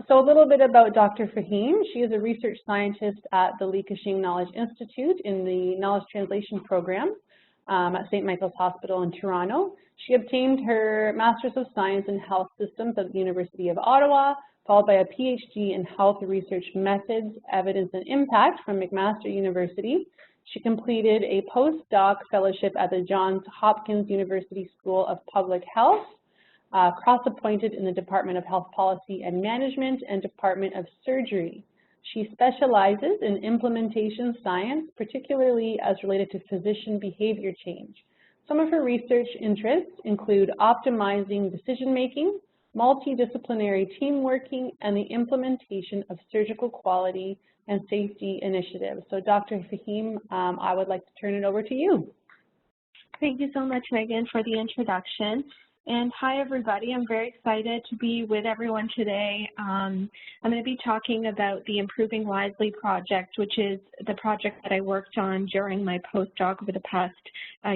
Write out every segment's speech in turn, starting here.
So a little bit about Dr. Fahim. She is a research scientist at the Li Ka-shing Knowledge Institute in the Knowledge Translation Program at St. Michael's Hospital in Toronto. She obtained her Master's of Science in Health Systems at the University of Ottawa, followed by a PhD in Health Research Methods, Evidence and Impact from McMaster University. She completed a postdoc fellowship at the Johns Hopkins University School of Public Health, cross-appointed in the Department of Health Policy and Management and Department of Surgery. She specializes in implementation science, particularly as related to physician behavior change. Some of her research interests include optimizing decision-making, multidisciplinary team working, and the implementation of surgical quality and safety initiatives. So Dr. Fahim, I would like to turn it over to you. Thank you so much, Megan, for the introduction. And hi, everybody. I'm very excited to be with everyone today. I'm going to be talking about the Improving Wisely project, which is the project that I worked on during my postdoc over the past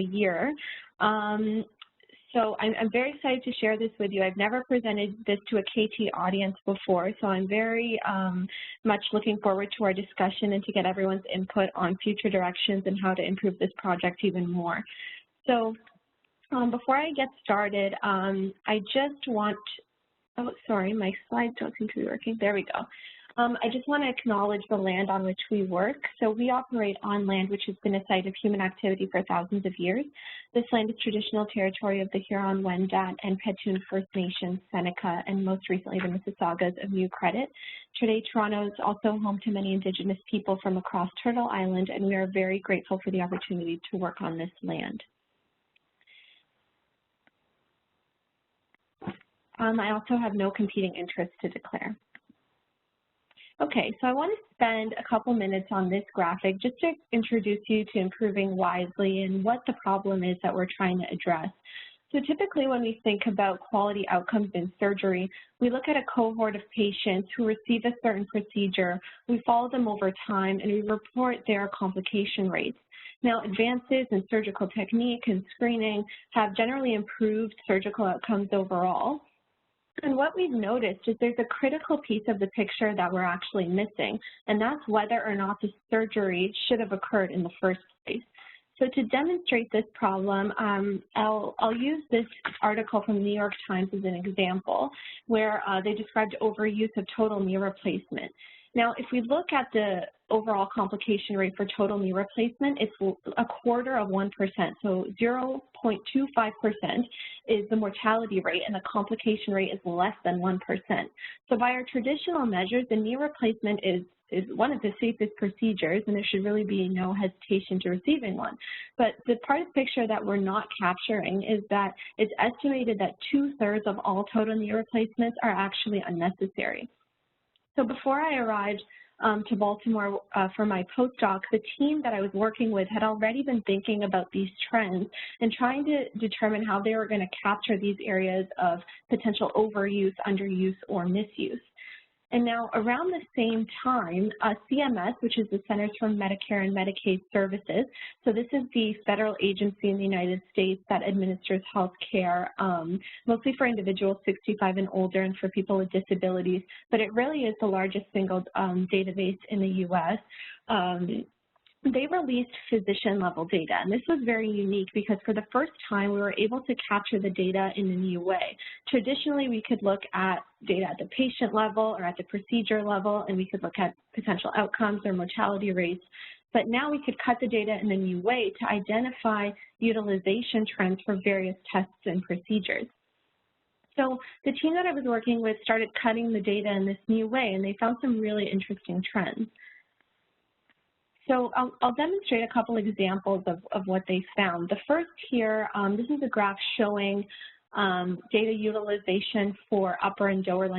year. So I'm very excited to share this with you. I've never presented this to a KT audience before, so I'm very much looking forward to our discussion and to get everyone's input on future directions and how to improve this project even more. So before I get started, I just want, oh, sorry, my slides don't seem to be working. There we go. I just want to acknowledge the land on which we work. So we operate on land which has been a site of human activity for thousands of years. This land is traditional territory of the Huron, Wendat, and Petun First Nations, Seneca, and most recently the Mississaugas of New Credit. Today, Toronto is also home to many Indigenous people from across Turtle Island, and we are very grateful for the opportunity to work on this land. I also have no competing interests to declare. Okay, so I want to spend a couple minutes on this graphic just to introduce you to Improving Wisely and what the problem is that we're trying to address. So typically when we think about quality outcomes in surgery, we look at a cohort of patients who receive a certain procedure, we follow them over time, and we report their complication rates. Now, advances in surgical technique and screening have generally improved surgical outcomes overall. And what we've noticed is there's a critical piece of the picture that we're actually missing, and that's whether or not the surgery should have occurred in the first place. So to demonstrate this problem, I'll use this article from the New York Times as an example, where they described overuse of total knee replacement. Now, if we look at the overall complication rate for total knee replacement, it's 0.25%, so 0.25% is the mortality rate, and the complication rate is less than 1%. So by our traditional measures, the knee replacement is one of the safest procedures, and there should really be no hesitation to receiving one. But the part of the picture that we're not capturing is that it's estimated that 2/3 of all total knee replacements are actually unnecessary. So before I arrived to Baltimore for my postdoc, the team that I was working with had already been thinking about these trends and trying to determine how they were going to capture these areas of potential overuse, underuse, or misuse. And now around the same time, CMS, which is the Centers for Medicare and Medicaid Services, so this is the federal agency in the United States that administers health care, mostly for individuals 65 and older and for people with disabilities, but it really is the largest single database in the U.S. They released physician-level data, and this was very unique because for the first time we were able to capture the data in a new way. Traditionally, we could look at data at the patient level or at the procedure level, and we could look at potential outcomes or mortality rates, but now we could cut the data in a new way to identify utilization trends for various tests and procedures. So the team that I was working with started cutting the data in this new way, and they found some really interesting trends. So I'll demonstrate a couple examples of what they found. The first here, this is a graph showing data utilization for upper and lower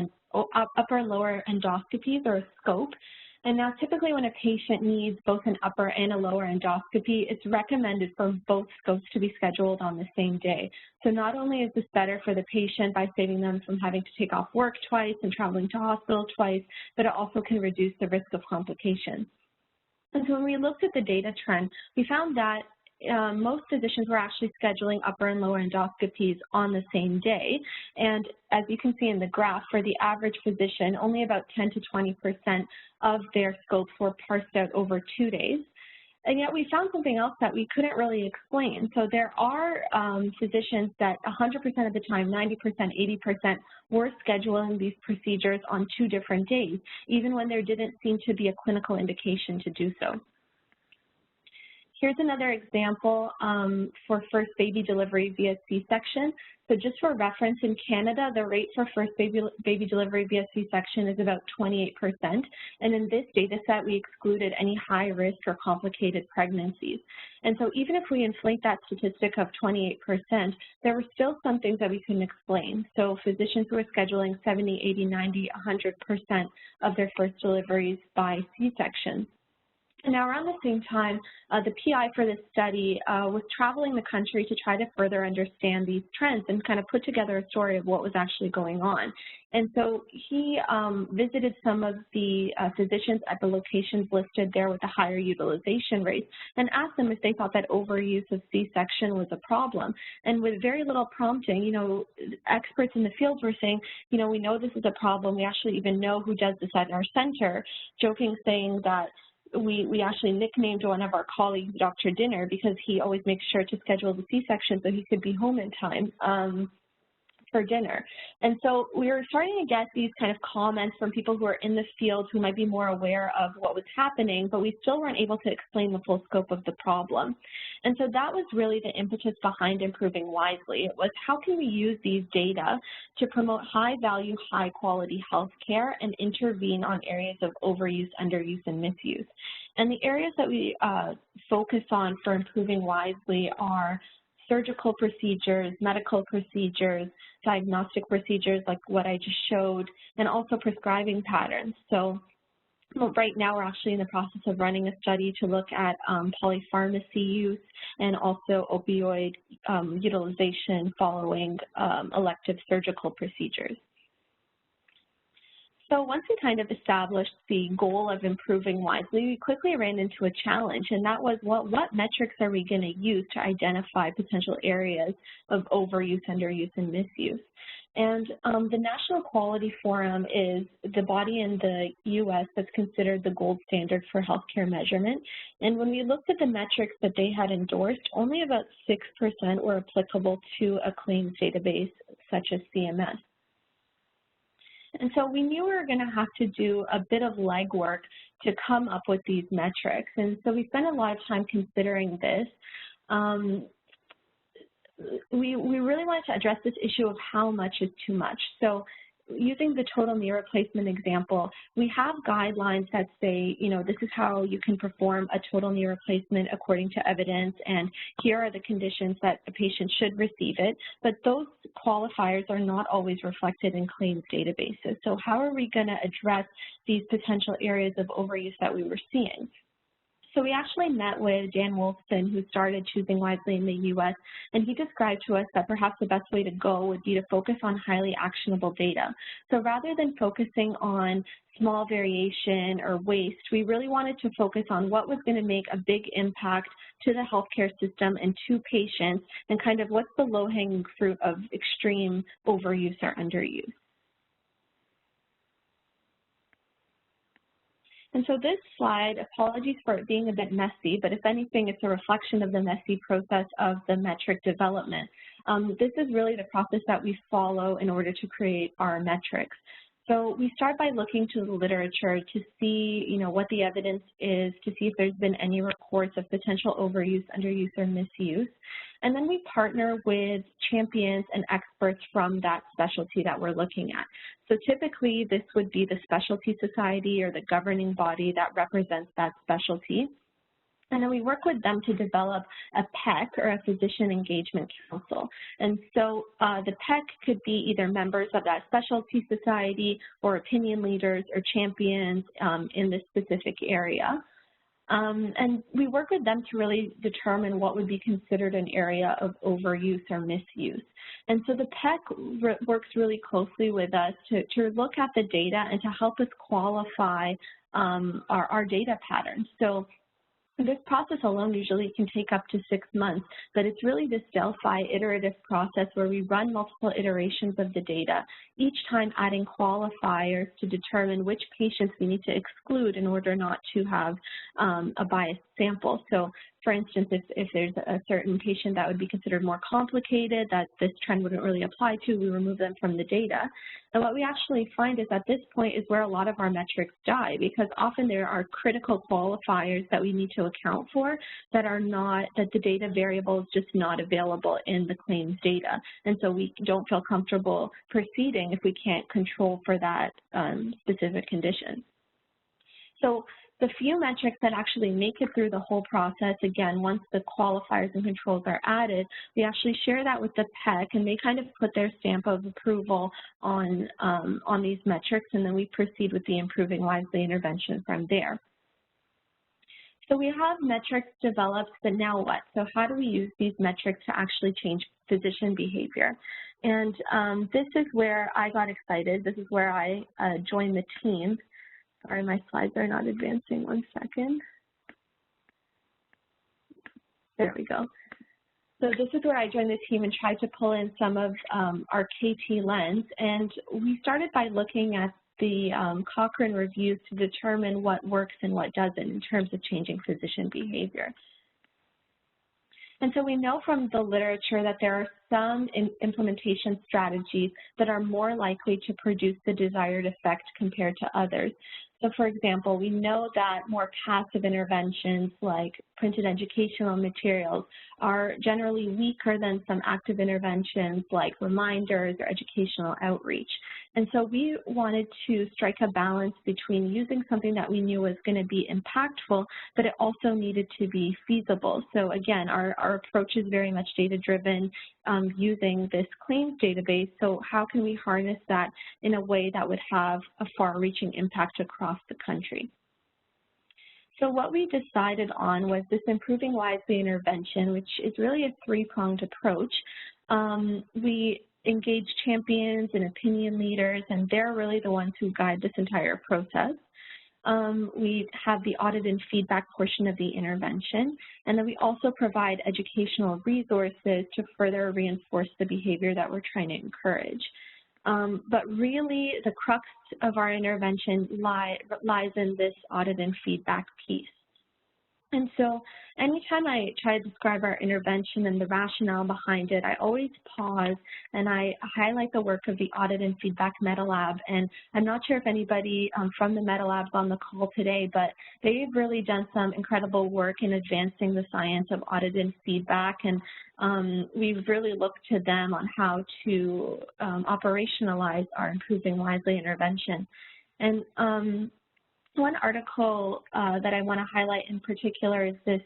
endoscopies, or a scope. And now typically when a patient needs both an upper and a lower endoscopy, it's recommended for both scopes to be scheduled on the same day. So not only is this better for the patient by saving them from having to take off work twice and traveling to hospital twice, but it also can reduce the risk of complications. And so when we looked at the data trend, we found that most physicians were actually scheduling upper and lower endoscopies on the same day. And as you can see in the graph, for the average physician, only about 10 to 20% of their scopes were parsed out over 2 days. And yet we found something else that we couldn't really explain. So there are physicians that 100% of the time, 90%, 80% were scheduling these procedures on 2 different days, even when there didn't seem to be a clinical indication to do so. Here's another example for first baby delivery via C-section. So just for reference, in Canada, the rate for first baby delivery via C-section is about 28%. And in this data set, we excluded any high risk or complicated pregnancies. And so even if we inflate that statistic of 28%, there were still some things that we couldn't explain. So physicians who were scheduling 70, 80, 90, 100% of their first deliveries by C-section. Now, around the same time, the PI for this study was traveling the country to try to further understand these trends and kind of put together a story of what was actually going on. And so he visited some of the physicians at the locations listed there with the higher utilization rates and asked them if they thought that overuse of C-section was a problem. And with very little prompting, you know, experts in the field were saying, you know, we know this is a problem. We actually even know who does this at our center, joking, saying that we actually nicknamed one of our colleagues Dr. Dinner because he always makes sure to schedule the C-section so he could be home in time for dinner. And so we were starting to get these kind of comments from people who are in the field who might be more aware of what was happening, but we still weren't able to explain the full scope of the problem. And so that was really the impetus behind improving wisely. It was, how can we use these data to promote high-value, high-quality health care and intervene on areas of overuse, underuse, and misuse? And the areas that we focus on for improving wisely are surgical procedures, medical procedures, diagnostic procedures like what I just showed, and also prescribing patterns. So right now we're actually in the process of running a study to look at polypharmacy use and also opioid utilization following elective surgical procedures. So once we kind of established the goal of improving wisely, we quickly ran into a challenge, and that was what metrics are we going to use to identify potential areas of overuse, underuse, and misuse? And the National Quality Forum is the body in the U.S. that's considered the gold standard for healthcare measurement. And when we looked at the metrics that they had endorsed, only about 6% were applicable to a claims database such as CMS. And so we knew we were going to have to do a bit of legwork to come up with these metrics. And so we spent a lot of time considering this. We really wanted to address this issue of how much is too much. So using the total knee replacement example, we have guidelines that say, you know, this is how you can perform a total knee replacement according to evidence, and here are the conditions that a patient should receive it. But those qualifiers are not always reflected in claims databases. So how are we going to address these potential areas of overuse that we were seeing? So we actually met with Dan Wolfson, who started Choosing Wisely in the U.S., and he described to us that perhaps the best way to go would be to focus on highly actionable data. So rather than focusing on small variation or waste, we really wanted to focus on what was going to make a big impact to the healthcare system and to patients, and kind of what's the low-hanging fruit of extreme overuse or underuse. And so this slide, apologies for it being a bit messy, but if anything, it's a reflection of the messy process of the metric development. This is really the process that we follow in order to create our metrics. So we start by looking to the literature to see, you know, what the evidence is, to see if there's been any reports of potential overuse, underuse, or misuse. And then we partner with champions and experts from that specialty that we're looking at. So typically, this would be the specialty society or the governing body that represents that specialty. And then we work with them to develop a PEC, or a Physician Engagement Council. And so the PEC could be either members of that specialty society or opinion leaders or champions in this specific area. And we work with them to really determine what would be considered an area of overuse or misuse. And so the PEC works really closely with us to look at the data and to help us qualify our data patterns. So This process alone usually can take up to 6 months, but it's really this Delphi iterative process where we run multiple iterations of the data, each time adding qualifiers to determine which patients we need to exclude in order not to have a biased sample. So, for instance, if there's a certain patient that would be considered more complicated, that this trend wouldn't really apply to, we remove them from the data. And what we actually find is at this point is where a lot of our metrics die, because often there are critical qualifiers that we need to account for that are not, that the data variable is just not available in the claims data. And so we don't feel comfortable proceeding if we can't control for that specific condition. So the few metrics that actually make it through the whole process, again, once the qualifiers and controls are added, we actually share that with the PEC, and they kind of put their stamp of approval on these metrics, and then we proceed with the Improving Wisely intervention from there. So we have metrics developed, but now what? So how do we use these metrics to actually change physician behavior? And this is where I got excited. This is where I joined the team. Sorry, my slides are not advancing. 1 second. There we go. So this is where I joined the team and tried to pull in some of our KT lens. And we started by looking at the Cochrane reviews to determine what works and what doesn't in terms of changing physician behavior. And so we know from the literature that there are some implementation strategies that are more likely to produce the desired effect compared to others. So, for example, we know that more passive interventions like printed educational materials are generally weaker than some active interventions like reminders or educational outreach. And so we wanted to strike a balance between using something that we knew was going to be impactful, but it also needed to be feasible. So again, our approach is very much data-driven, using this claims database. So how can we harness that in a way that would have a far-reaching impact across the country? So what we decided on was this Improving Wisely intervention, which is really a three-pronged approach. We engage champions and opinion leaders, and they're really the ones who guide this entire process. We have the audit and feedback portion of the intervention, and then we also provide educational resources to further reinforce the behavior that we're trying to encourage. But really, the crux of our intervention lies in this audit and feedback piece. And so anytime I try to describe our intervention and the rationale behind it, I always pause and I highlight the work of the Audit and Feedback Meta Lab. And I'm not sure if anybody from the Meta Lab is on the call today, but they've really done some incredible work in advancing the science of audit and feedback. And we've really looked to them on how to operationalize our Improving Wisely intervention. And one article that I want to highlight in particular is this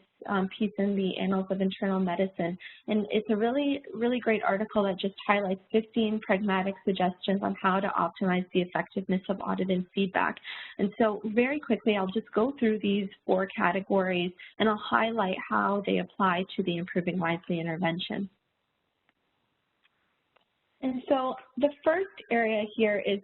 piece in the Annals of Internal Medicine. And it's a really, really great article that just highlights 15 pragmatic suggestions on how to optimize the effectiveness of audit and feedback. And so very quickly, I'll just go through these 4 categories and I'll highlight how they apply to the Improving Wisely intervention. And so the first area here is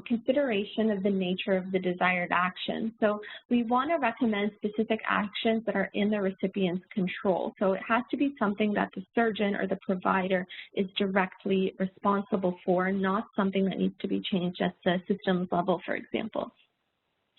consideration of the nature of the desired action. So we want to recommend specific actions that are in the recipient's control. So it has to be something that the surgeon or the provider is directly responsible for, not something that needs to be changed at the systems level, for example.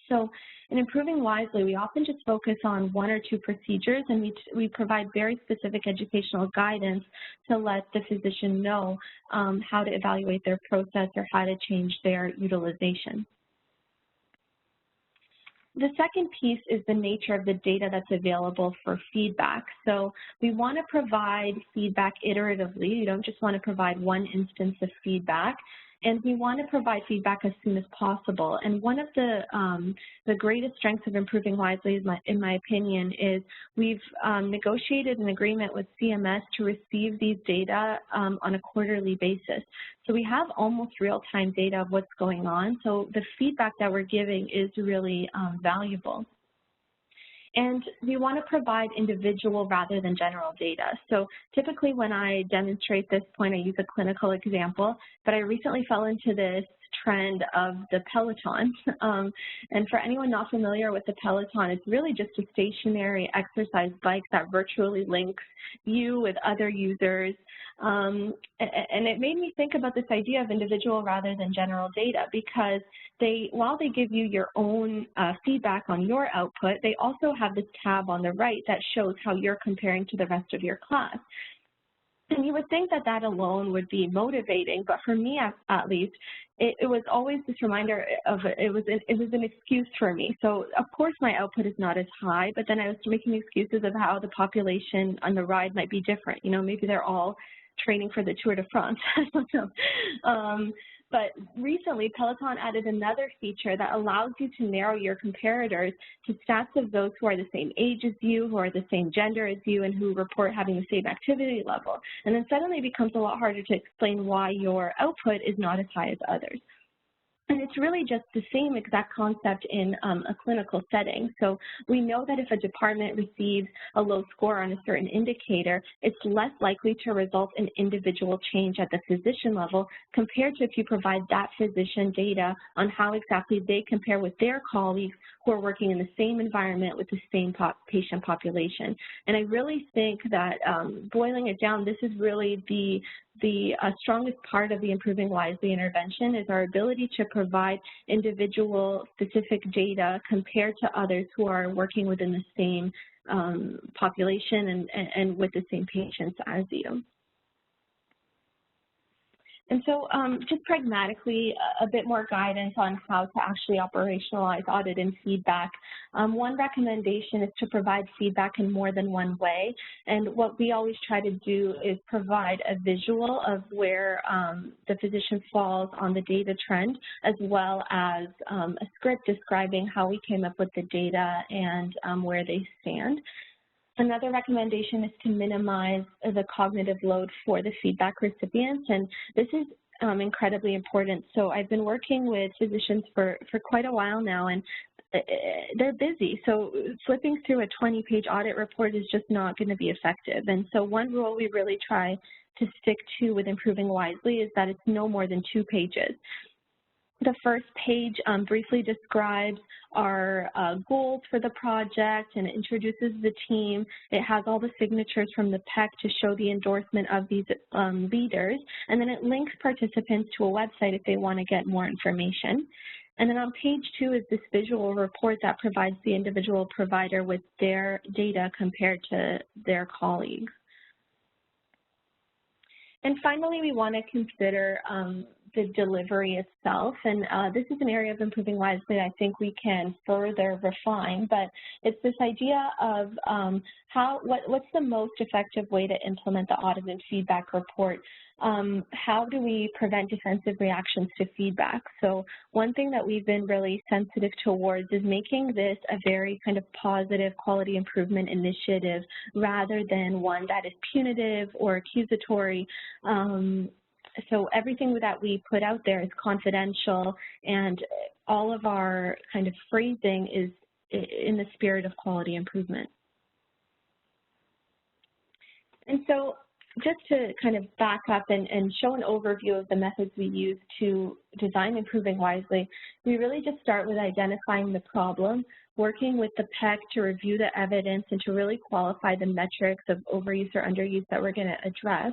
So in Improving Wisely, we often just focus on 1 or 2 procedures, and we provide very specific educational guidance to let the physician know how to evaluate their process or how to change their utilization. The second piece is the nature of the data that's available for feedback. So we want to provide feedback iteratively. You don't just want to provide one instance of feedback. And we want to provide feedback as soon as possible. And one of the greatest strengths of Improving Wisely, in my opinion, is we've negotiated an agreement with CMS to receive these data on a quarterly basis. So we have almost real-time data of what's going on. So the feedback that we're giving is really valuable. And we want to provide individual rather than general data. So typically when I demonstrate this point, I use a clinical example, but I recently fell into this trend of the Peloton. And for anyone not familiar with the Peloton, it's really just a stationary exercise bike that virtually links you with other users. And it made me think about this idea of individual rather than general data, because while they give you your own feedback on your output, they also have this tab on the right that shows how you're comparing to the rest of your class. And you would think that that alone would be motivating, but for me at least, it was always this reminder of it was an excuse for me. So of course my output is not as high, but then I was making excuses of how the population on the ride might be different. You know, maybe they're all training for the Tour de France. I don't know. But recently, Peloton added another feature that allows you to narrow your comparators to stats of those who are the same age as you, who are the same gender as you, and who report having the same activity level. And then suddenly it becomes a lot harder to explain why your output is not as high as others. And it's really just the same exact concept in a clinical setting. So we know that if a department receives a low score on a certain indicator, it's less likely to result in individual change at the physician level compared to if you provide that physician data on how exactly they compare with their colleagues who are working in the same environment with the same patient population. And I really think that boiling it down, this is really the strongest part of the Improving Wisely intervention is our ability to provide individual specific data compared to others who are working within the same population and with the same patients as you. And so just pragmatically, a bit more guidance on how to actually operationalize audit and feedback. One recommendation is to provide feedback in more than one way. And what we always try to do is provide a visual of where the physician falls on the data trend, as well as a script describing how we came up with the data and where they stand. Another recommendation is to minimize the cognitive load for the feedback recipients, and this is incredibly important. So I've been working with physicians for quite a while now, and they're busy. So flipping through a 20-page audit report is just not going to be effective. And so one rule we really try to stick to with Improving Wisely is that it's no more than 2 pages. The first page briefly describes our goals for the project and it introduces the team. It has all the signatures from the PEC to show the endorsement of these leaders, and then it links participants to a website if they want to get more information. And then on page 2 is this visual report that provides the individual provider with their data compared to their colleagues. And finally, we want to consider the delivery itself, and this is an area of Improving Wisely I think we can further refine, but it's this idea of what's the most effective way to implement the audit and feedback report. How do we prevent defensive reactions to feedback? So one thing that we've been really sensitive towards is making this a very kind of positive quality improvement initiative rather than one that is punitive or accusatory. So everything that we put out there is confidential, and all of our kind of phrasing is in the spirit of quality improvement. And so just to kind of back up and show an overview of the methods we use to design Improving Wisely, we really just start with identifying the problem, working with the PEC to review the evidence and to really qualify the metrics of overuse or underuse that we're going to address.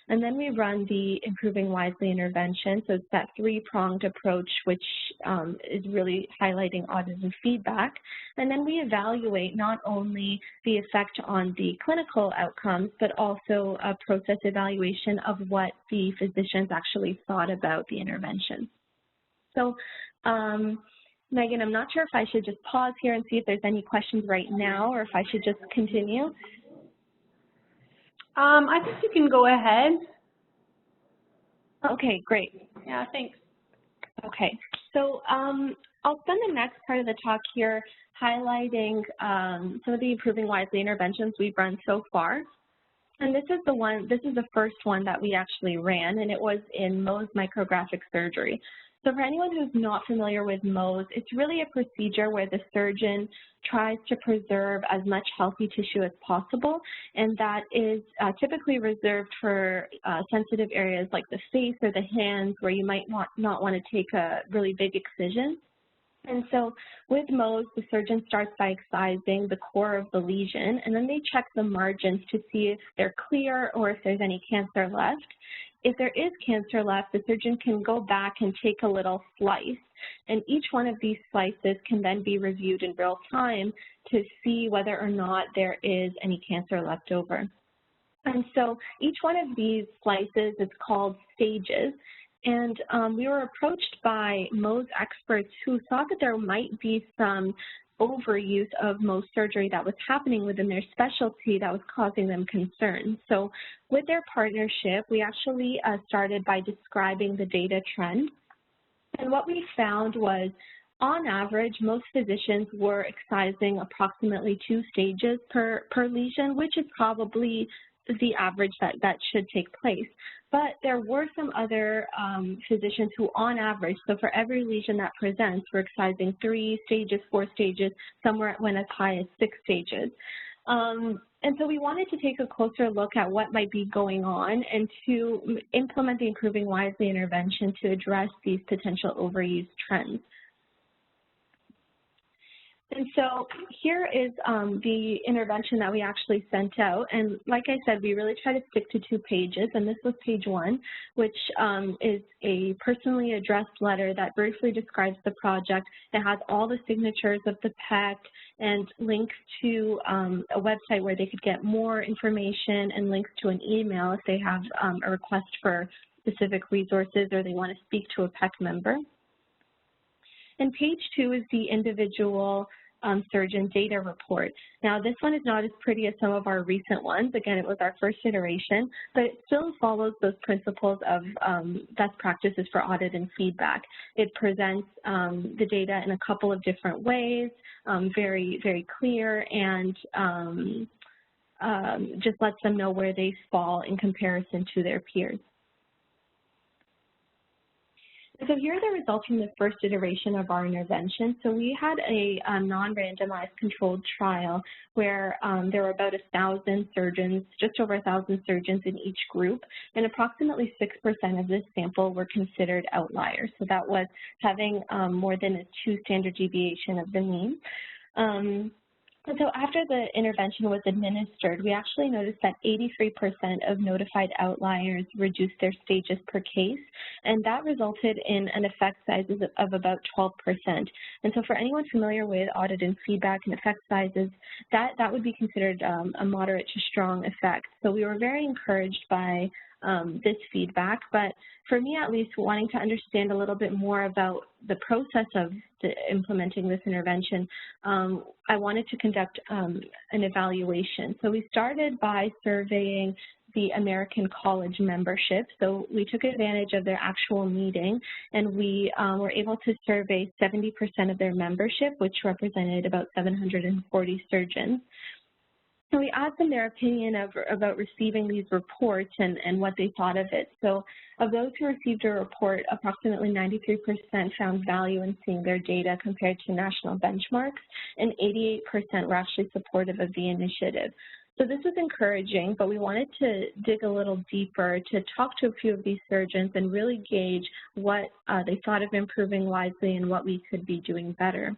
And then we run the Improving Wisely intervention. So it's that 3-pronged approach, which is really highlighting audit and feedback. And then we evaluate not only the effect on the clinical outcomes, but also a process evaluation of what the physicians actually thought about the intervention. So, Megan, I'm not sure if I should just pause here and see if there's any questions right now, or if I should just continue. I think you can go ahead. Okay, great. Yeah, thanks. Okay, so I'll spend the next part of the talk here highlighting some of the Improving Wisely interventions we've run so far. And this is the first one that we actually ran, and it was in Mohs micrographic surgery. So for anyone who's not familiar with Mohs, it's really a procedure where the surgeon tries to preserve as much healthy tissue as possible, and that is typically reserved for sensitive areas like the face or the hands where you might not want to take a really big excision. And so with Mohs, the surgeon starts by excising the core of the lesion, and then they check the margins to see if they're clear or if there's any cancer left. If there is cancer left, the surgeon can go back and take a little slice, and each one of these slices can then be reviewed in real time to see whether or not there is any cancer left over. And so each one of these slices is called stages. And we were approached by Mohs experts who thought that there might be some overuse of Mohs surgery that was happening within their specialty that was causing them concern. So with their partnership, we actually started by describing the data trend. And what we found was, on average, most physicians were excising approximately 2 stages per lesion, which is probably the average that should take place. But there were some other physicians who, on average, so for every lesion that presents, were excising 3 stages, 4 stages, somewhere went as high as 6 stages. And so we wanted to take a closer look at what might be going on and to implement the Improving Wisely intervention to address these potential overuse trends. And so here is the intervention that we actually sent out. And like I said, we really try to stick to 2 pages. And this was page 1, which is a personally addressed letter that briefly describes the project. It has all the signatures of the PEC and links to a website where they could get more information and links to an email if they have a request for specific resources or they want to speak to a PEC member. And page 2 is the individual surgeon data report. Now, this one is not as pretty as some of our recent ones. Again, it was our first iteration, but it still follows those principles of best practices for audit and feedback. It presents the data in a couple of different ways, very, very clear, and just lets them know where they fall in comparison to their peers. So here are the results from the first iteration of our intervention. So we had a non-randomized controlled trial where there were about 1,000 surgeons, just over 1,000 surgeons in each group, and approximately 6% of this sample were considered outliers. So that was having more than a 2 standard deviation of the mean. And so after the intervention was administered, we actually noticed that 83% of notified outliers reduced their stages per case, and that resulted in an effect sizes of about 12%. And so for anyone familiar with audit and feedback and effect sizes, that would be considered a moderate to strong effect. So we were very encouraged by this feedback, but for me at least, wanting to understand a little bit more about the process of implementing this intervention, I wanted to conduct an evaluation. So we started by surveying the American College membership. So we took advantage of their actual meeting, and we were able to survey 70% of their membership, which represented about 740 surgeons. So we asked them their opinion about receiving these reports and what they thought of it. So of those who received a report, approximately 93% found value in seeing their data compared to national benchmarks, and 88% were actually supportive of the initiative. So this was encouraging, but we wanted to dig a little deeper to talk to a few of these surgeons and really gauge what they thought of Improving Wisely and what we could be doing better.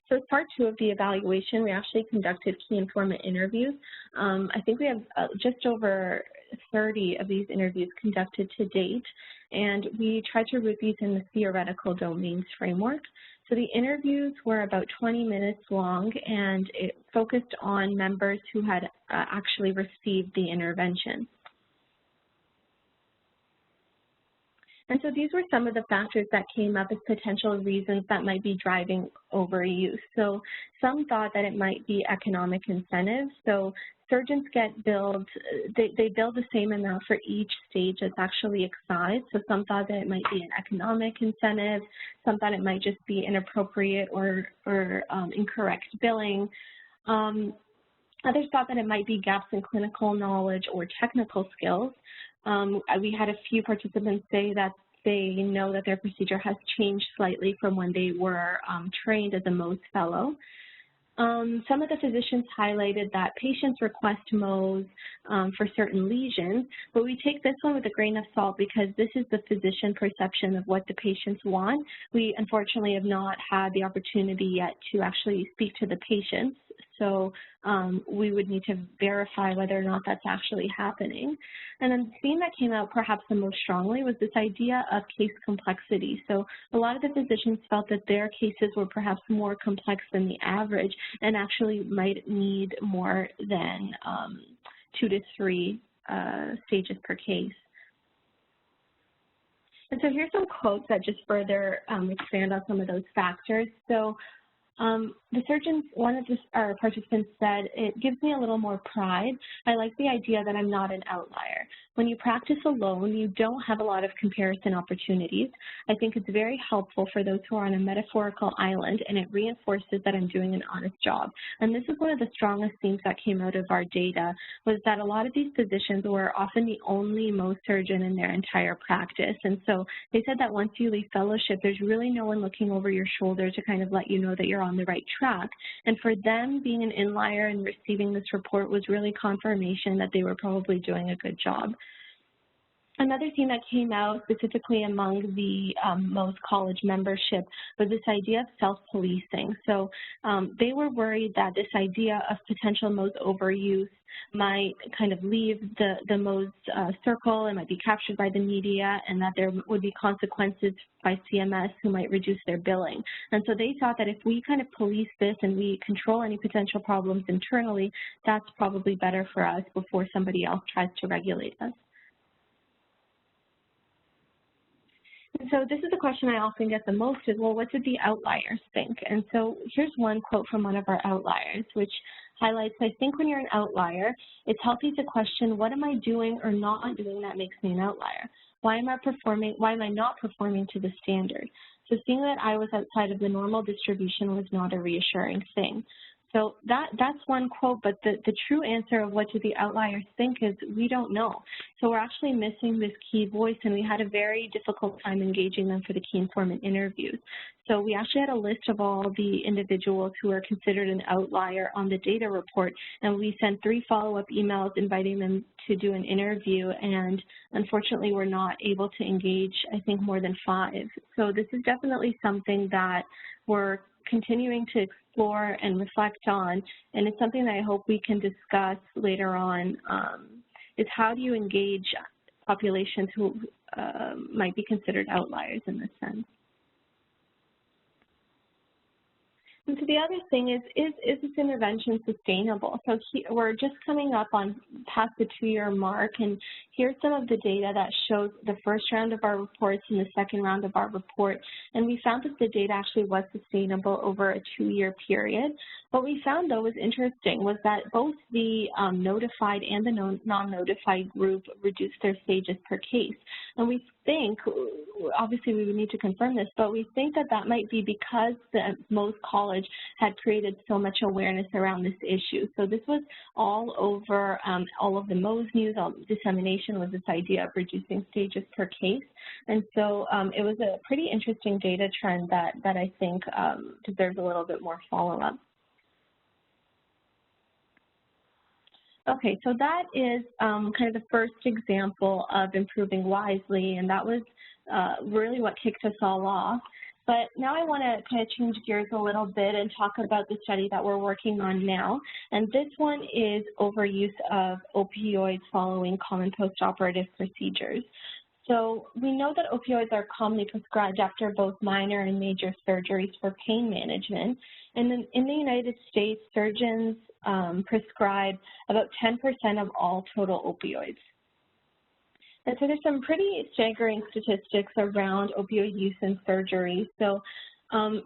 So as part 2 of the evaluation, we actually conducted key informant interviews. I think we have just over 30 of these interviews conducted to date, and we tried to root these in the theoretical domains framework. So the interviews were about 20 minutes long, and it focused on members who had actually received the intervention. And so these were some of the factors that came up as potential reasons that might be driving overuse. So some thought that it might be economic incentives. So surgeons get billed, they bill the same amount for each stage that's actually excised. So some thought that it might be an economic incentive. Some thought it might just be inappropriate or incorrect billing. Others thought that it might be gaps in clinical knowledge or technical skills. We had a few participants say that they know that their procedure has changed slightly from when they were trained as a Mohs fellow. Some of the physicians highlighted that patients request Mohs for certain lesions, but we take this one with a grain of salt because this is the physician perception of what the patients want. We unfortunately have not had the opportunity yet to actually speak to the patients, so we would need to verify whether or not that's actually happening. And then the theme that came out perhaps the most strongly was this idea of case complexity. So a lot of the physicians felt that their cases were perhaps more complex than the average and actually might need more than 2 to 3 stages per case. And so here's some quotes that just further expand on some of those factors. So the surgeon, one of our participants said, "It gives me a little more pride. I like the idea that I'm not an outlier. When you practice alone, you don't have a lot of comparison opportunities. I think it's very helpful for those who are on a metaphorical island, and it reinforces that I'm doing an honest job." And this is one of the strongest themes that came out of our data, was that a lot of these physicians were often the only Mohs surgeon in their entire practice. And so they said that once you leave fellowship, there's really no one looking over your shoulder to kind of let you know that you're on the right track. And for them, being an inlier and receiving this report was really confirmation that they were probably doing a good job. Another theme that came out specifically among the Mohs college membership was this idea of self-policing. So they were worried that this idea of potential Mohs overuse might kind of leave the Mohs circle and might be captured by the media, and that there would be consequences by CMS who might reduce their billing. And so they thought that if we kind of police this and we control any potential problems internally, that's probably better for us before somebody else tries to regulate us. And so this is a question I often get the most is, well, what did the outliers think? And so here's one quote from one of our outliers, which highlights, "I think when you're an outlier, it's healthy to question, what am I doing or not doing that makes me an outlier? Why am I not performing to the standard? So seeing that I was outside of the normal distribution was not a reassuring thing." So that's one quote, but the true answer of what do the outliers think is we don't know. So we're actually missing this key voice, and we had a very difficult time engaging them for the key informant interviews. So we actually had a list of all the individuals who are considered an outlier on the data report, and we sent 3 follow-up emails inviting them to do an interview, and unfortunately we're not able to engage, I think, more than 5. So this is definitely something that we're continuing to explore and reflect on, and it's something that I hope we can discuss later on, is how do you engage populations who might be considered outliers in this sense. And so the other thing is this intervention sustainable? So we're just coming up on past the 2-year mark, and here's some of the data that shows the first round of our reports and the second round of our report. And we found that the data actually was sustainable over a 2-year period. What we found, though, was interesting, was that both the notified and the non-notified group reduced their stages per case. And we think, obviously we would need to confirm this, but we think that that might be because the Mohs College had created so much awareness around this issue. So this was all over all of the Mohs news, all dissemination was this idea of reducing stages per case. And so it was a pretty interesting data trend that I think deserves a little bit more follow-up. Okay, so that is kind of the first example of improving wisely, and that was really what kicked us all off. But now I want to kind of change gears a little bit and talk about the study that we're working on now. And this one is overuse of opioids following common postoperative procedures. So we know that opioids are commonly prescribed after both minor and major surgeries for pain management. And then in the United States, surgeons prescribe about 10% of all total opioids. And so there's some pretty staggering statistics around opioid use in surgery. So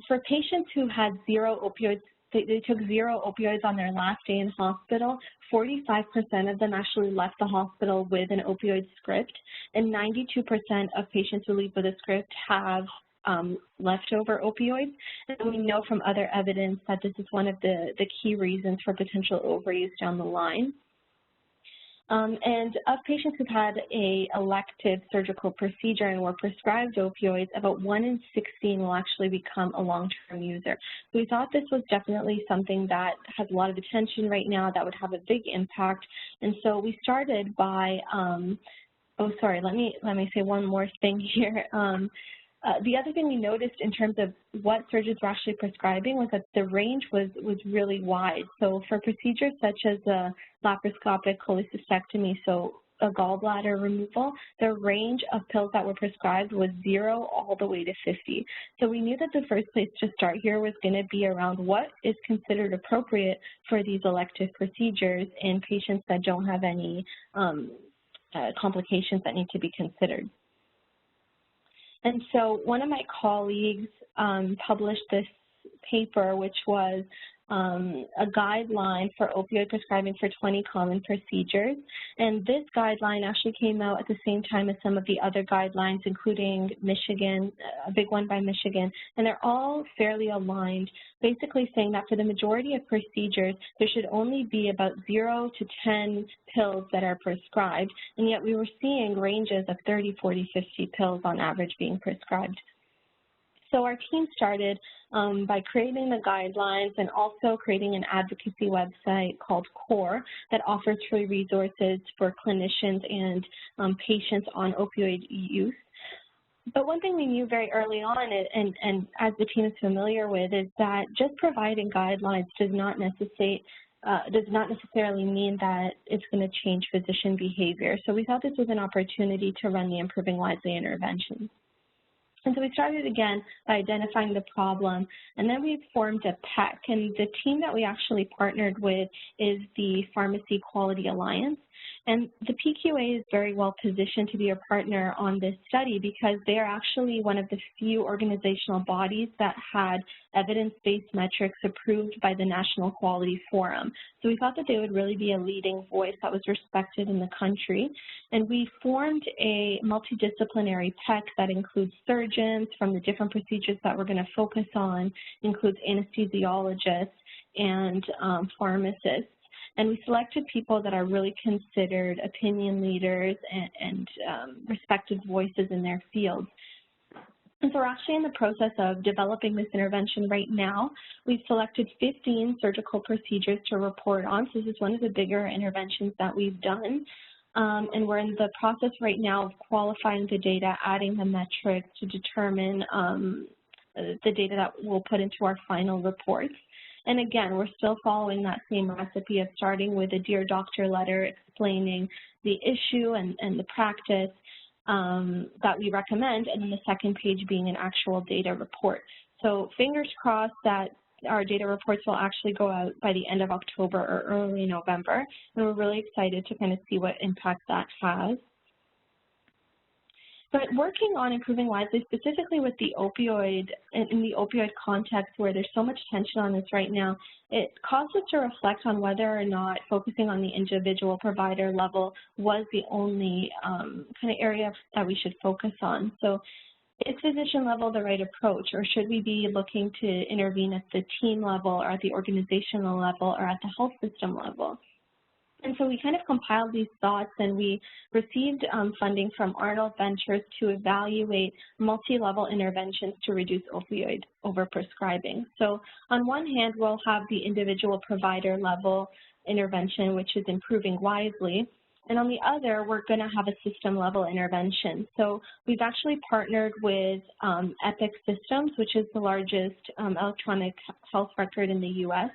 for patients who had zero opioids, they took 0 opioids on their last day in hospital, 45% of them actually left the hospital with an opioid script, and 92% of patients who leave with a script have leftover opioids. And we know from other evidence that this is one of the key reasons for potential overuse down the line. And of patients who've had a elective surgical procedure and were prescribed opioids, about 1 in 16 will actually become a long-term user. So we thought this was definitely something that has a lot of attention right now that would have a big impact. And so we started by, let me say one more thing here. The other thing we noticed in terms of what surgeons were actually prescribing was that the range was really wide. So for procedures such as a laparoscopic cholecystectomy, so a gallbladder removal, the range of pills that were prescribed was 0 all the way to 50. So we knew that the first place to start here was going to be around what is considered appropriate for these elective procedures in patients that don't have any complications that need to be considered. And so one of my colleagues published this paper, which was a guideline for opioid prescribing for 20 common procedures. And this guideline actually came out at the same time as some of the other guidelines, including Michigan, a big one by Michigan. And they're all fairly aligned, basically saying that for the majority of procedures, there should only be about 0 to 10 pills that are prescribed. And yet we were seeing ranges of 30, 40, 50 pills on average being prescribed. So our team started by creating the guidelines and also creating an advocacy website called CORE that offers free resources for clinicians and patients on opioid use. But one thing we knew very early on, and as the team is familiar with, is that just providing guidelines does not necessarily mean that it's going to change physician behavior. So we thought this was an opportunity to run the Improving Wisely interventions. And so we started again by identifying the problem, and then we formed a PEC. And the team that we actually partnered with is the Pharmacy Quality Alliance. And the PQA is very well positioned to be a partner on this study because they are actually one of the few organizational bodies that had evidence-based metrics approved by the National Quality Forum. So we thought that they would really be a leading voice that was respected in the country. And we formed a multidisciplinary PEC that includes surgeons from the different procedures that we're going to focus on, includes anesthesiologists and pharmacists. And we selected people that are really considered opinion leaders and respected voices in their fields. And so we're actually in the process of developing this intervention right now. We've selected 15 surgical procedures to report on. So this is one of the bigger interventions that we've done. And we're in the process right now of qualifying the data, adding the metrics to determine the data that we'll put into our final reports. And again, we're still following that same recipe of starting with a Dear Doctor letter explaining the issue and the practice that we recommend, and then the second page being an actual data report. So fingers crossed that our data reports will actually go out by the end of October or early November, and we're really excited to kind of see what impact that has. But working on improving wisely, specifically with the opioid, in the opioid context where there's so much tension on this right now, it caused us to reflect on whether or not focusing on the individual provider level was the only kind of area that we should focus on. So is physician level the right approach, or should we be looking to intervene at the team level or at the organizational level or at the health system level? And so we kind of compiled these thoughts, and we received funding from Arnold Ventures to evaluate multi-level interventions to reduce opioid overprescribing. So on one hand, we'll have the individual provider level intervention, which is improving wisely. And on the other, we're going to have a system level intervention. So we've actually partnered with Epic Systems, which is the largest electronic health record in the U.S.,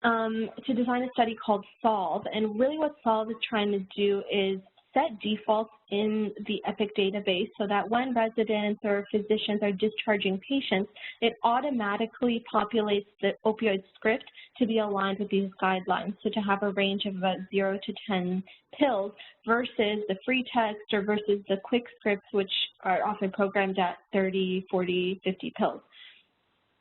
to design a study called SOLVE. And really what SOLVE is trying to do is set defaults in the EPIC database so that when residents or physicians are discharging patients, it automatically populates the opioid script to be aligned with these guidelines. So to have a range of about 0 to 10 pills versus the free text or versus the quick scripts, which are often programmed at 30, 40, 50 pills.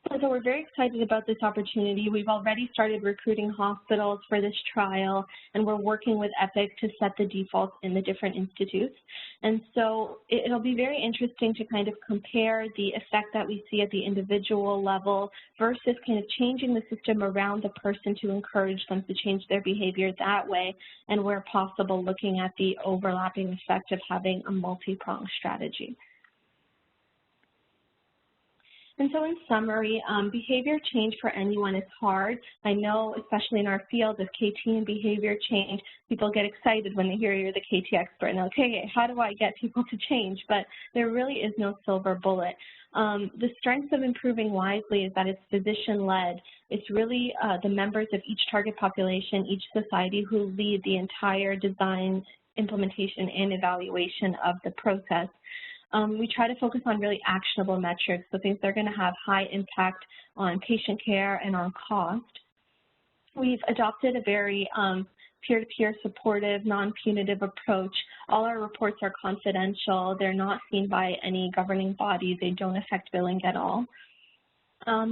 And so we're very excited about this opportunity. We've already started recruiting hospitals for this trial, and we're working with EPIC to set the defaults in the different institutes. And so it'll be very interesting to kind of compare the effect that we see at the individual level versus kind of changing the system around the person to encourage them to change their behavior that way, and where possible, looking at the overlapping effect of having a multi-pronged strategy. And so in summary, behavior change for anyone is hard. I know, especially in our field of KT and behavior change, people get excited when they hear you're the KT expert and they're like, okay, how do I get people to change? But there really is no silver bullet. The strength of improving wisely is that it's physician-led. It's really the members of each target population, each society, who lead the entire design, implementation, and evaluation of the process. We try to focus on really actionable metrics, so things that are going to have high impact on patient care and on cost. We've adopted a very peer-to-peer supportive, non-punitive approach. All our reports are confidential. They're not seen by any governing body. They don't affect billing at all.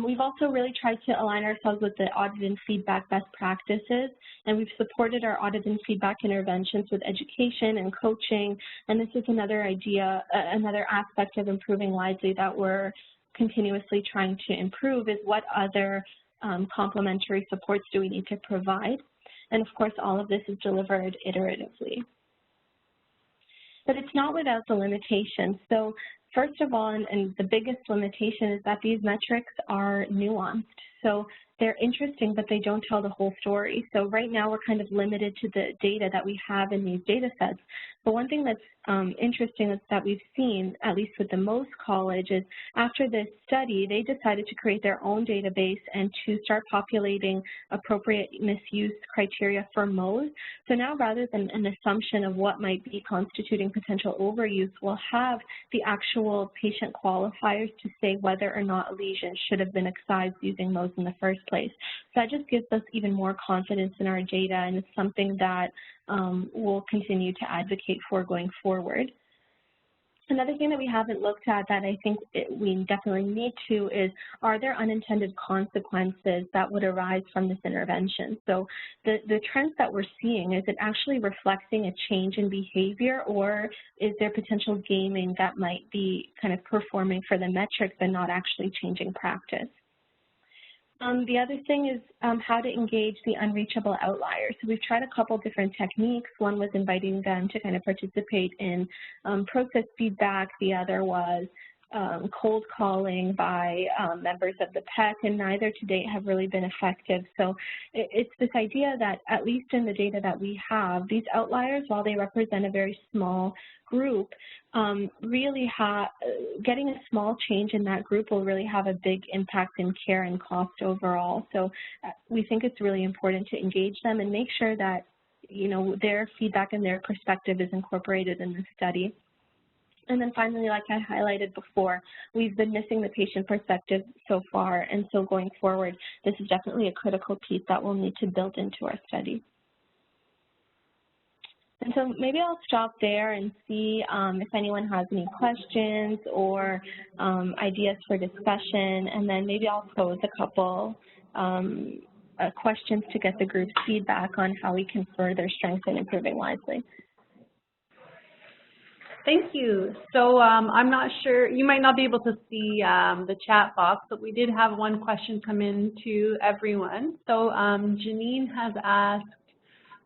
We've also really tried to align ourselves with the audit and feedback best practices, and we've supported our audit and feedback interventions with education and coaching, and this is another idea, another aspect of improving wisely that we're continuously trying to improve is what other complementary supports do we need to provide. And of course, all of this is delivered iteratively. But it's not without the limitations. So first of all, and the biggest limitation is that these metrics are nuanced. So they're interesting, but they don't tell the whole story. So right now we're kind of limited to the data that we have in these data sets. But one thing that's interesting that we've seen, at least with the Mohs College, is after this study, they decided to create their own database and to start populating appropriate misuse criteria for Mohs. So now, rather than an assumption of what might be constituting potential overuse, we'll have the actual patient qualifiers to say whether or not a lesion should have been excised using Mohs in the first place. So that just gives us even more confidence in our data, and it's something that we'll continue to advocate for going forward. Another thing that we haven't looked at that I think we definitely need to is, are there unintended consequences that would arise from this intervention? So the trends that we're seeing, is it actually reflecting a change in behavior, or is there potential gaming that might be kind of performing for the metrics and not actually changing practice? The other thing is how to engage the unreachable outliers. So we've tried a couple different techniques. One was inviting them to kind of participate in process feedback. The other was cold calling by members of the PEC, and neither to date have really been effective. So it's this idea that, at least in the data that we have, these outliers, while they represent a very small group, really getting a small change in that group will really have a big impact in care and cost overall. So we think it's really important to engage them and make sure that, you know, their feedback and their perspective is incorporated in the study. And then finally, like I highlighted before, we've been missing the patient perspective so far, and so going forward, this is definitely a critical piece that we'll need to build into our study. And so maybe I'll stop there and see if anyone has any questions or ideas for discussion, and then maybe I'll pose a couple questions to get the group's feedback on how we can further strengthen improving wisely. Thank you. So I'm not sure, you might not be able to see the chat box, but we did have one question come in to everyone. So Janine has asked,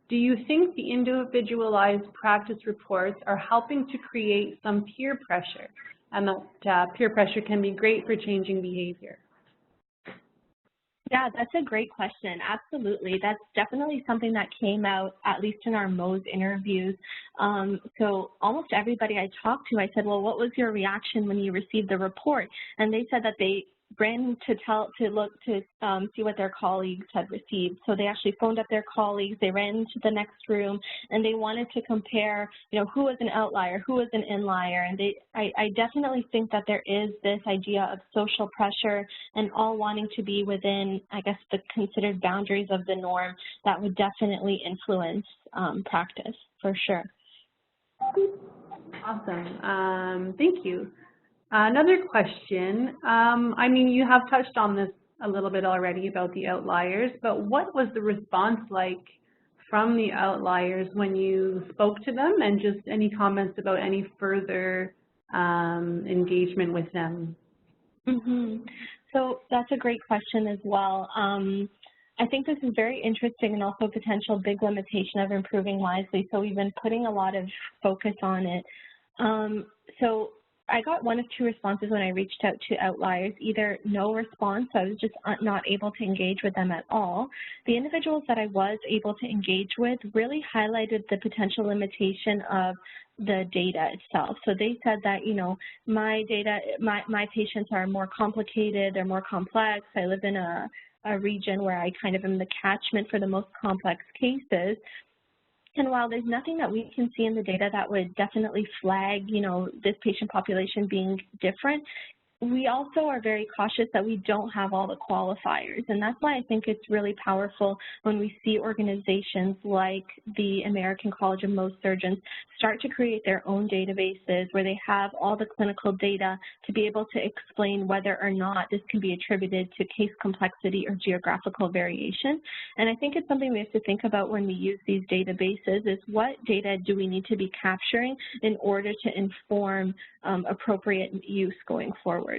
do you think the individualized practice reports are helping to create some peer pressure, and that peer pressure can be great for changing behavior? Yeah, that's a great question. Absolutely. That's definitely something that came out, at least in our Mohs interviews. So almost everybody I talked to, I said, well, what was your reaction when you received the report? And they said that they ran to see what their colleagues had received. So they actually phoned up their colleagues, they ran into the next room, and they wanted to compare, you know, who was an outlier, who was an inlier. And I definitely think that there is this idea of social pressure and all wanting to be within, I guess, the considered boundaries of the norm that would definitely influence practice, for sure. Awesome. Thank you. Another question, I mean, you have touched on this a little bit already about the outliers, but what was the response like from the outliers when you spoke to them, and just any comments about any further engagement with them? So that's a great question as well. I think this is very interesting and also a potential big limitation of improving wisely. So we've been putting a lot of focus on it. So I got one of two responses when I reached out to outliers, either no response, so I was just not able to engage with them at all. The individuals that I was able to engage with really highlighted the potential limitation of the data itself. So they said that, you know, my patients are more complicated, they're more complex. I live in a region where I kind of am the catchment for the most complex cases. And while there's nothing that we can see in the data that would definitely flag, you know, this patient population being different, we also are very cautious that we don't have all the qualifiers. And that's why I think it's really powerful when we see organizations like the American College of Mohs Surgeons start to create their own databases where they have all the clinical data to be able to explain whether or not this can be attributed to case complexity or geographical variation. And I think it's something we have to think about when we use these databases is what data do we need to be capturing in order to inform appropriate use going forward.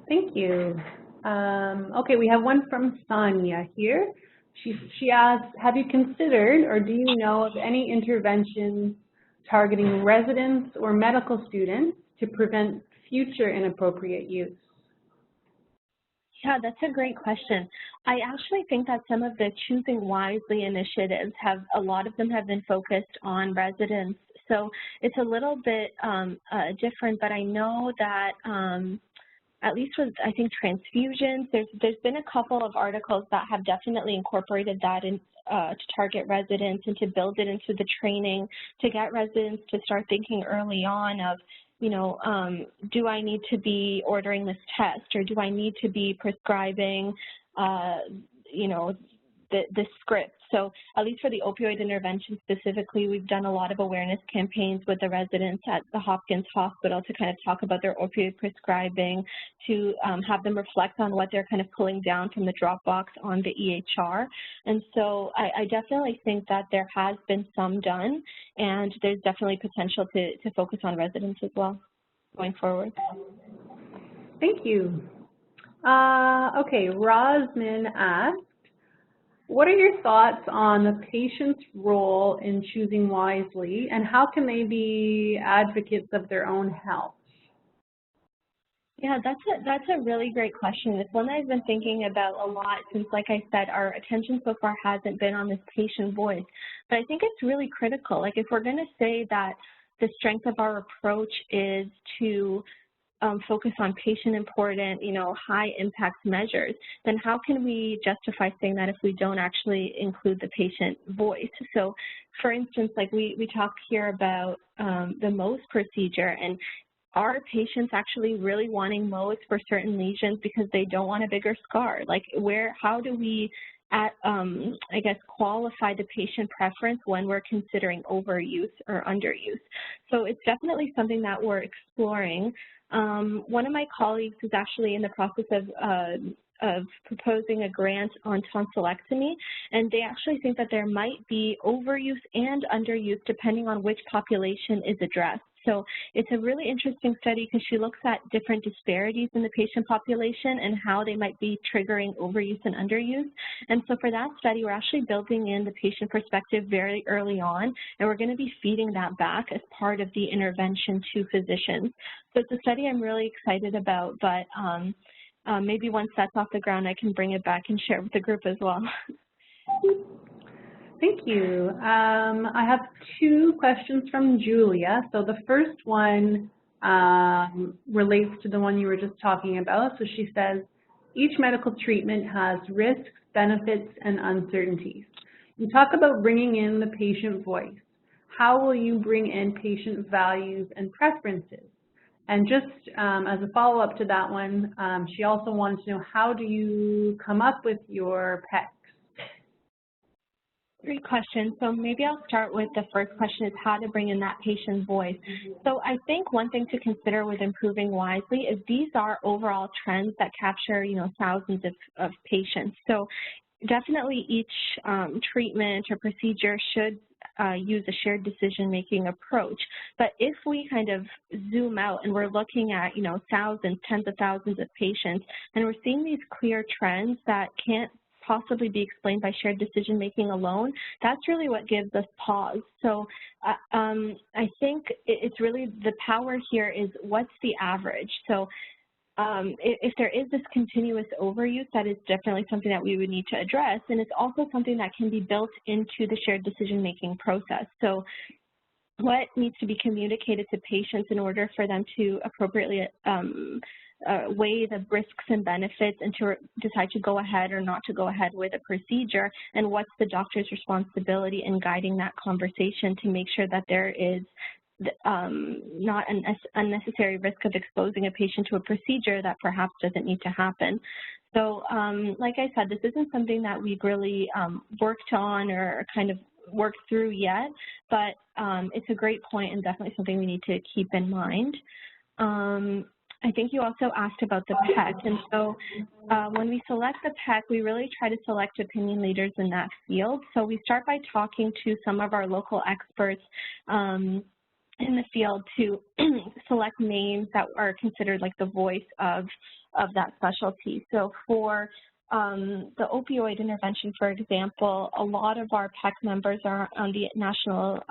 Thank you. Okay, we have one from Sonia here. She asks, have you considered or do you know of any interventions targeting residents or medical students to prevent future inappropriate use? Yeah, that's a great question. I actually think that some of the Choosing Wisely initiatives a lot of them have been focused on residents. So it's a little bit different, but I know that at least with, I think, transfusions, there's been a couple of articles that have definitely incorporated that in, to target residents and to build it into the training, to get residents to start thinking early on of, you know, do I need to be ordering this test, or do I need to be prescribing, you know, the script. So at least for the opioid intervention specifically, we've done a lot of awareness campaigns with the residents at the Hopkins Hospital to kind of talk about their opioid prescribing, to have them reflect on what they're kind of pulling down from the Dropbox on the EHR. And so I definitely think that there has been some done, and there's definitely potential to focus on residents as well going forward. Thank you. Okay, Rosman asked, what are your thoughts on the patient's role in choosing wisely, and how can they be advocates of their own health? Yeah, that's a really great question. It's one that I've been thinking about a lot since, like I said, our attention so far hasn't been on this patient voice. But I think it's really critical. Like, if we're going to say that the strength of our approach is to focus on patient-important, you know, high-impact measures, then how can we justify saying that if we don't actually include the patient voice? So, for instance, like we talk here about the Mohs procedure, and are patients actually really wanting Mohs for certain lesions because they don't want a bigger scar? Like, how do we I guess, qualify the patient preference when we're considering overuse or underuse? So it's definitely something that we're exploring. One of my colleagues is actually in the process of proposing a grant on tonsillectomy, and they actually think that there might be overuse and underuse depending on which population is addressed. So it's a really interesting study because she looks at different disparities in the patient population and how they might be triggering overuse and underuse. And so for that study, we're actually building in the patient perspective very early on, and we're going to be feeding that back as part of the intervention to physicians. So it's a study I'm really excited about, but maybe once that's off the ground, I can bring it back and share with the group as well. Thank you. I have two questions from Julia. So the first one relates to the one you were just talking about. So she says, each medical treatment has risks, benefits, and uncertainties. You talk about bringing in the patient voice. How will you bring in patient values and preferences? And just as a follow-up to that one, she also wanted to know, how do you come up with your PECs? Great question. So maybe I'll start with the first question is how to bring in that patient voice. So I think one thing to consider with improving wisely is these are overall trends that capture, thousands of patients. So definitely each treatment or procedure should use a shared decision-making approach. But if we kind of zoom out and we're looking at, thousands, tens of thousands of patients, and we're seeing these clear trends that can't possibly be explained by shared decision-making alone, that's really what gives us pause. So I think it's really the power here is what's the average. So if there is this continuous overuse, that is definitely something that we would need to address, and it's also something that can be built into the shared decision-making process. So what needs to be communicated to patients in order for them to appropriately weigh the risks and benefits and to decide to go ahead or not to go ahead with a procedure, and what's the doctor's responsibility in guiding that conversation to make sure that there is not an unnecessary risk of exposing a patient to a procedure that perhaps doesn't need to happen. So like I said, this isn't something that we've really worked on or kind of worked through yet, but it's a great point and definitely something we need to keep in mind. I think you also asked about the PEC, and so when we select the PEC, we really try to select opinion leaders in that field. So we start by talking to some of our local experts in the field to select names that are considered like the voice of that specialty. So for the opioid intervention, for example, a lot of our PEC members are on the national,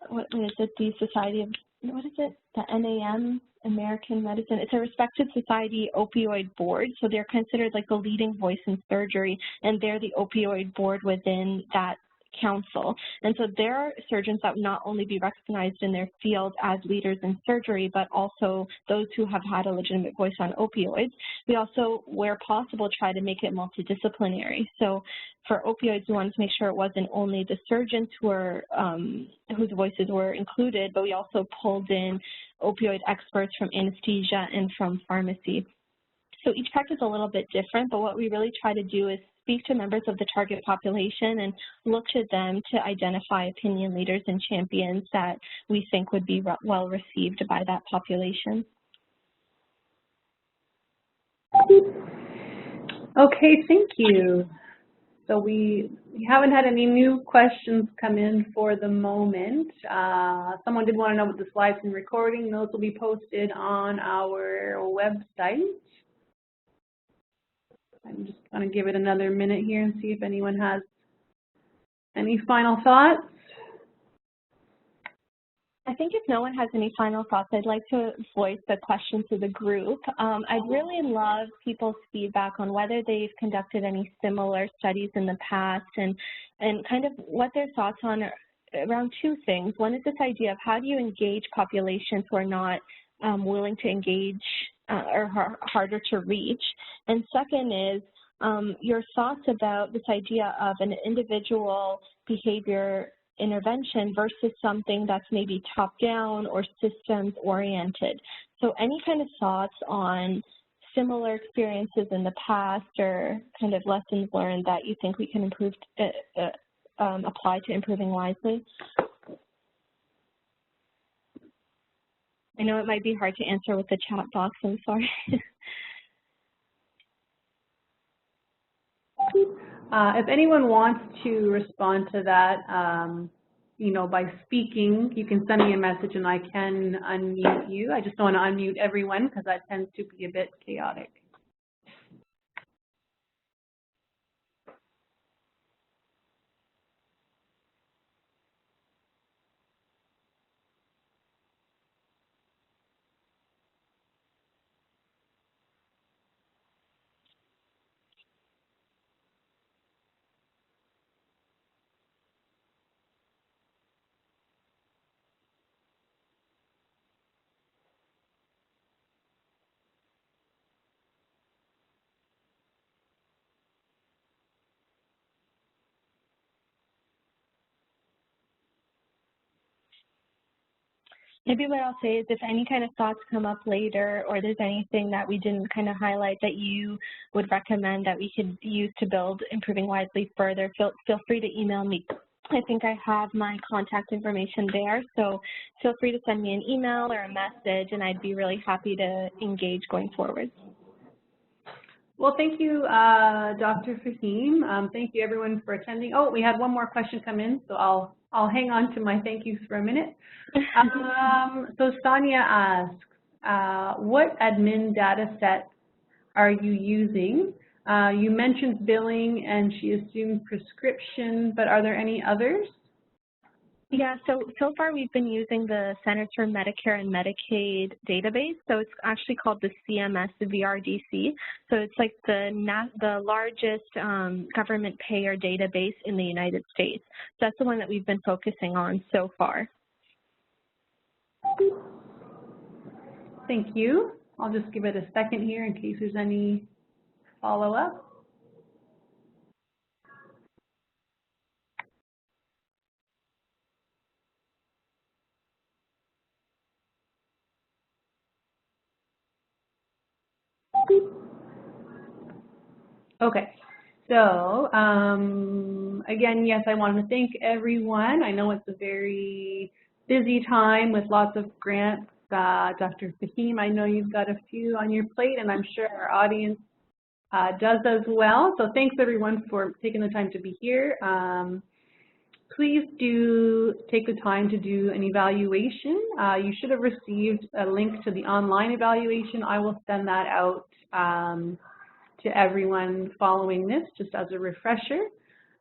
the Society of, the NAM, American Medicine. It's a respected society opioid board, so they're considered like the leading voice in surgery, and they're the opioid board within that council. And so there are surgeons that would not only be recognized in their field as leaders in surgery, but also those who have had a legitimate voice on opioids. We also, where possible, try to make it multidisciplinary. So for opioids, we wanted to make sure it wasn't only the surgeons who were, whose voices were included, but we also pulled in opioid experts from anesthesia and from pharmacy. So each practice is a little bit different, but what we really try to do is speak to members of the target population and look to them to identify opinion leaders and champions that we think would be well received by that population. Okay, thank you. So we haven't had any new questions come in for the moment. Someone did want to know about the slides and recording. Those will be posted on our website. I'm just going to give it another minute here and see if anyone has any final thoughts. I think if no one has any final thoughts, I'd like to voice the question to the group. I'd really love people's feedback on whether they've conducted any similar studies in the past and kind of what their thoughts on around two things. One is this idea of how do you engage populations who are not willing to engage or harder to reach. And second is your thoughts about this idea of an individual behavior intervention versus something that's maybe top-down or systems-oriented. So any kind of thoughts on similar experiences in the past or kind of lessons learned that you think we can improve, apply to improving wisely? I know it might be hard to answer with the chat box, I'm sorry. If anyone wants to respond to that, you know, by speaking, you can send me a message and I can unmute you. I just don't want to unmute everyone because that tends to be a bit chaotic. Maybe what I'll say is if any kind of thoughts come up later or there's anything that we didn't kind of highlight that you would recommend that we could use to build Improving Wisely further, feel free to email me. I think I have my contact information there, so feel free to send me an email or a message, and I'd be really happy to engage going forward. Well, thank you, Dr. Fahim. Thank you, everyone, for attending. Oh, we had one more question come in, so I'll hang on to my thank yous for a minute. So Sonia asks, what admin data set are you using? You mentioned billing, and she assumed prescription, but are there any others? Yeah, so far we've been using the Centers for Medicare and Medicaid database. So it's actually called the CMS VRDC. So it's like the largest government payer database in the United States. So that's the one that we've been focusing on so far. Thank you. I'll just give it a second here in case there's any follow-up. Okay, so again, yes, I want to thank everyone. I know it's a very busy time with lots of grants. Dr. Fahim, I know you've got a few on your plate, and I'm sure our audience does as well. So thanks everyone for taking the time to be here. Please do take the time to do an evaluation. You should have received a link to the online evaluation. I will send that out to everyone following this, just as a refresher.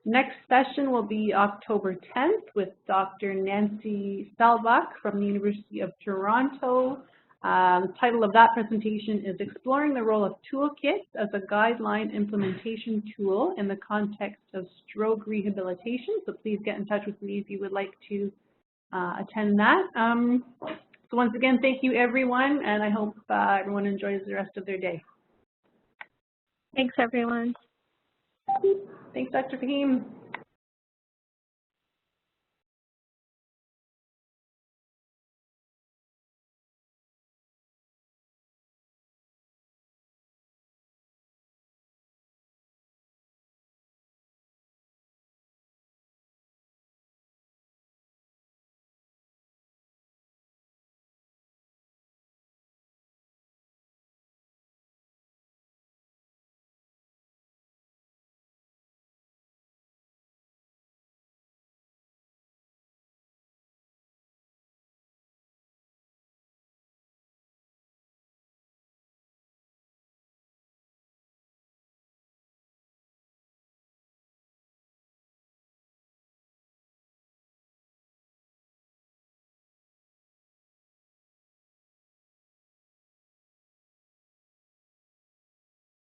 Next session will be October 10th with Dr. Nancy Selbach from the University of Toronto. The title of that presentation is Exploring the Role of Toolkits as a Guideline Implementation Tool in the Context of Stroke Rehabilitation. So please get in touch with me if you would like to attend that. So once again, thank you everyone, and I hope everyone enjoys the rest of their day. Thanks, everyone. Thanks, Dr. Fahim.